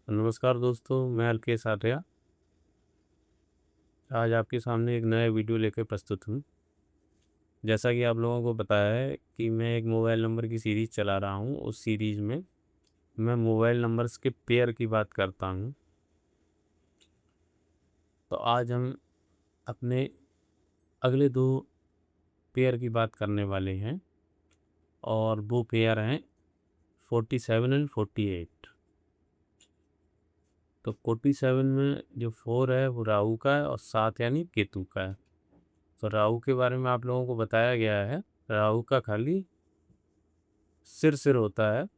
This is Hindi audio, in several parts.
नमस्कार दोस्तों, मैं अल्केश आर्या। आज आपके सामने एक नया वीडियो लेकर प्रस्तुत हूँ। जैसा कि आप लोगों को पता है कि मैं एक मोबाइल नंबर की सीरीज़ चला रहा हूँ। उस सीरीज़ में मैं मोबाइल नंबर्स के पेयर की बात करता हूँ। तो आज हम अपने अगले दो पेयर की बात करने वाले हैं और वो पेयर हैं 47 एंड 48। तो 47 में जो 4 है वो राहु का है और 7 यानी केतु का है। तो राहु के बारे में आप लोगों को बताया गया है, राहु का खाली सिर सिर होता है,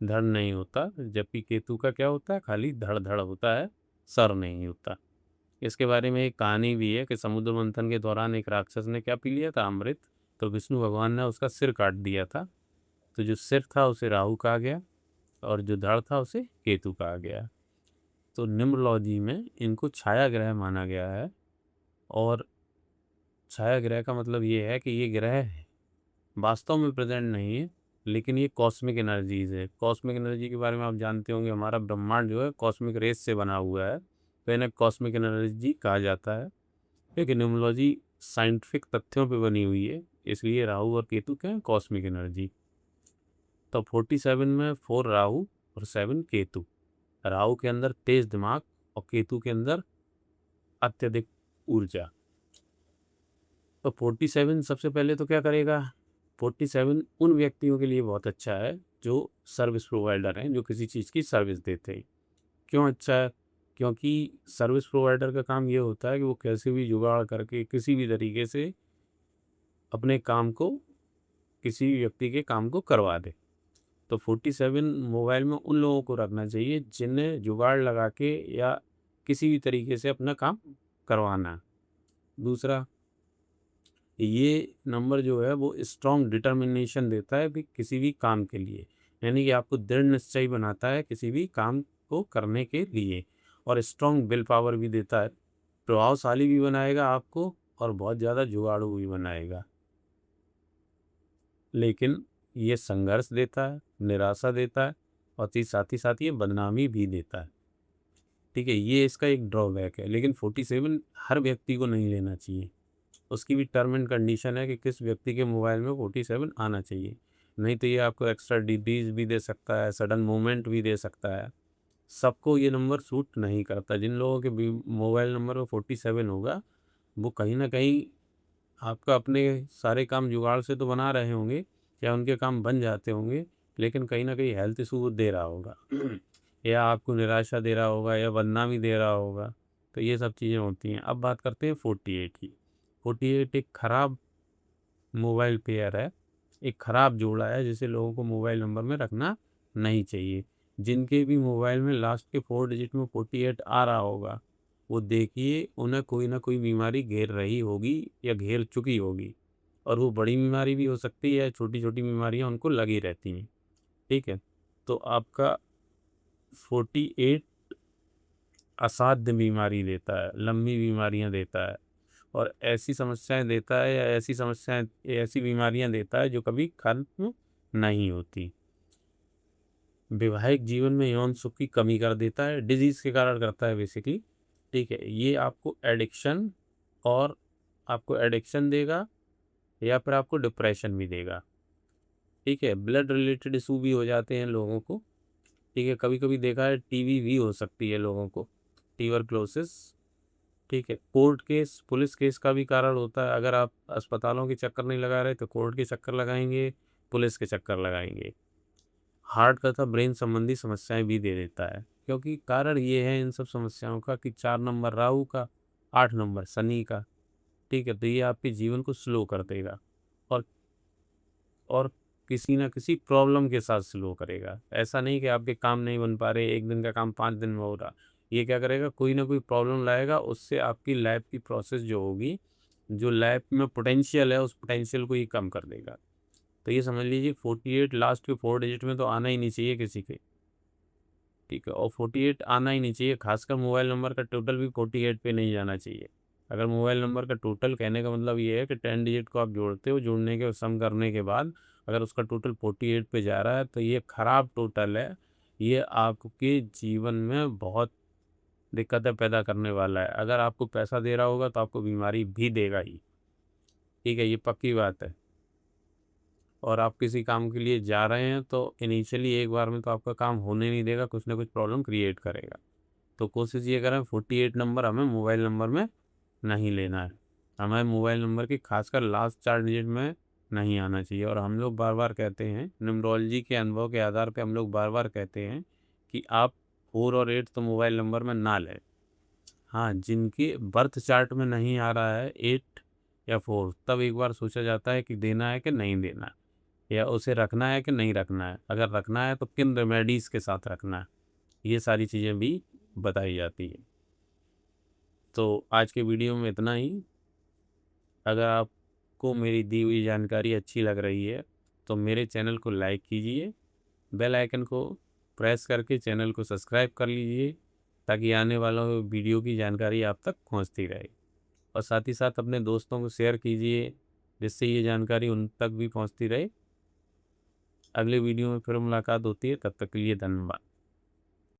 धड़ नहीं होता। जबकि केतु का क्या होता है, खाली धड़ धड़ होता है, सर नहीं होता। इसके बारे में एक कहानी भी है कि समुद्र मंथन के दौरान एक राक्षस ने क्या पी लिया था, अमृत। तो विष्णु भगवान ने उसका सिर काट दिया था। तो जो सिर था उसे राहु कहा गया और जो धड़ था उसे केतु कहा गया। तो न्यूमरोलॉजी में इनको छाया ग्रह माना गया है। और छाया ग्रह का मतलब ये है कि ये ग्रह वास्तव में प्रेजेंट नहीं है, लेकिन ये कॉस्मिक एनर्जीज है। कॉस्मिक एनर्जी के बारे में आप जानते होंगे, हमारा ब्रह्मांड जो है कॉस्मिक रेस से बना हुआ है, तो इन्हें कॉस्मिक एनर्जी कहा जाता है। लेकिन न्यूमरोलॉजी साइंटिफिक तथ्यों पे बनी हुई है, इसलिए राहु और केतु क्या है, कॉस्मिक एनर्जी। तो 47 में 4 राहु और 7 केतु। राहु के अंदर तेज दिमाग और केतु के अंदर अत्यधिक ऊर्जा। तो 47 सबसे पहले तो क्या करेगा, 47 उन व्यक्तियों के लिए बहुत अच्छा है जो सर्विस प्रोवाइडर हैं, जो किसी चीज़ की सर्विस देते हैं। क्यों अच्छा है? क्योंकि सर्विस प्रोवाइडर का काम ये होता है कि वो कैसे भी जुगाड़ करके किसी भी तरीके से अपने काम को, किसी भी व्यक्ति के काम को करवा दे। तो 47 मोबाइल में उन लोगों को रखना चाहिए जिन्हें जुगाड़ लगा के या किसी भी तरीके से अपना काम करवाना है। दूसरा, ये नंबर जो है वो स्ट्रॉन्ग डिटर्मिनेशन देता है भी किसी भी काम के लिए, यानी कि आपको दृढ़ निश्चय बनाता है किसी भी काम को करने के लिए। और स्ट्रॉन्ग विल पावर भी देता है, प्रभावशाली भी बनाएगा आपको और बहुत ज़्यादा जुगाड़ू भी बनाएगा। लेकिन ये संघर्ष देता है, निराशा देता है और साथ ही साथ ये बदनामी भी देता है। ठीक है, ये इसका एक ड्रॉबैक है। लेकिन 47 हर व्यक्ति को नहीं लेना चाहिए। उसकी भी टर्म एंड कंडीशन है कि किस व्यक्ति के मोबाइल में 47 आना चाहिए। नहीं तो ये आपको एक्स्ट्रा डिजीज भी दे सकता है, सडन मूवमेंट भी दे सकता है। सबको ये नंबर सूट नहीं करता। जिन लोगों के भी मोबाइल नंबर में 47 होगा, वो कहीं ना कहीं आपका अपने सारे काम जुगाड़ से तो बना रहे होंगे या उनके काम बन जाते होंगे, लेकिन कहीं ना कहीं हेल्थ इशू दे रहा होगा या आपको निराशा दे रहा होगा या बदनामी दे रहा होगा। तो ये सब चीज़ें होती हैं। अब बात करते हैं 48 की। 48 एक खराब मोबाइल पेयर है, एक खराब जोड़ा है जिसे लोगों को मोबाइल नंबर में रखना नहीं चाहिए। जिनके भी मोबाइल में लास्ट के 4 डिजिट में 48 आ रहा होगा, वो देखिए उन्हें कोई ना कोई बीमारी घेर रही होगी या घेर चुकी होगी। और वो बड़ी बीमारी भी हो सकती है, छोटी छोटी बीमारियां उनको लगी रहती हैं। ठीक है, तो आपका 48 असाध्य बीमारी देता है, लंबी बीमारियां देता है और ऐसी समस्याएं देता है या ऐसी बीमारियां देता है जो कभी खत्म नहीं होती। वैवाहिक जीवन में यौन सुख की कमी कर देता है, डिजीज के कारण करता है बेसिकली। ठीक है, ये आपको एडिक्शन देगा या फिर आपको डिप्रेशन भी देगा। ठीक है, ब्लड रिलेटेड इशू भी हो जाते हैं लोगों को। ठीक है, कभी कभी देखा है टीबी भी हो सकती है लोगों को, ट्यूबरक्लोसिस। ठीक है, कोर्ट केस, पुलिस केस का भी कारण होता है। अगर आप अस्पतालों के चक्कर नहीं लगा रहे तो कोर्ट के चक्कर लगाएंगे, पुलिस के चक्कर लगाएंगे। हार्ट तथा ब्रेन संबंधी समस्याएं भी दे देता है, क्योंकि कारण ये है इन सब समस्याओं का कि 4 नंबर राहु का, 8 नंबर शनि का। ठीक है, तो ये आपके जीवन को स्लो कर देगा और और किसी ना किसी प्रॉब्लम के साथ स्लो करेगा। ऐसा नहीं कि आपके काम नहीं बन पा रहे, एक दिन का काम 5 दिन में हो रहा। ये क्या करेगा, कोई ना कोई प्रॉब्लम लाएगा, उससे आपकी लाइफ की प्रोसेस जो होगी, जो लाइफ में पोटेंशियल है, उस पोटेंशियल को ये कम कर देगा। तो ये समझ लीजिए 48 लास्ट के 4 डिजिट में तो आना ही नहीं चाहिए किसी के। ठीक है, और 48 आना ही नहीं चाहिए, खासकर मोबाइल नंबर का टोटल भी 48 पे नहीं जाना चाहिए। अगर मोबाइल नंबर का टोटल, कहने का मतलब ये है कि 10 डिजिट को आप जोड़ते हो, जोड़ने के सम करने के बाद अगर उसका टोटल 48 पे जा रहा है तो ये खराब टोटल है। ये आपके जीवन में बहुत दिक्कतें पैदा करने वाला है। अगर आपको पैसा दे रहा होगा तो आपको बीमारी भी देगा ही, ठीक है, ये पक्की बात है। और आप किसी काम के लिए जा रहे हैं तो इनिशियली एक बार में तो आपका काम होने नहीं देगा, कुछ ना कुछ प्रॉब्लम क्रिएट करेगा। तो कोशिश ये करें 48 नंबर हमें मोबाइल नंबर में नहीं लेना है। हमें मोबाइल नंबर की खासकर लास्ट 4 डिजिट में नहीं आना चाहिए। और हम लोग बार बार कहते हैं, न्यूमरोलॉजी के अनुभव के आधार पे हम लोग बार बार कहते हैं कि आप 4 और 8 तो मोबाइल नंबर में ना लें। हाँ, जिनके बर्थ चार्ट में नहीं आ रहा है 8 या 4, तब एक बार सोचा जाता है कि देना है कि नहीं देना है, या उसे रखना है कि नहीं रखना है। अगर रखना है तो किन रेमेडीज़ के साथ रखना है, ये सारी चीज़ें भी बताई जाती है। तो आज के वीडियो में इतना ही। अगर आपको मेरी दी हुई जानकारी अच्छी लग रही है तो मेरे चैनल को लाइक कीजिए, बेल आइकन को प्रेस करके चैनल को सब्सक्राइब कर लीजिए, ताकि आने वाला वीडियो की जानकारी आप तक पहुंचती रहे। और साथ ही साथ अपने दोस्तों को शेयर कीजिए, जिससे ये जानकारी उन तक भी पहुंचती रहे। अगले वीडियो में फिर मुलाकात होती है, तब तक के लिए धन्यवाद।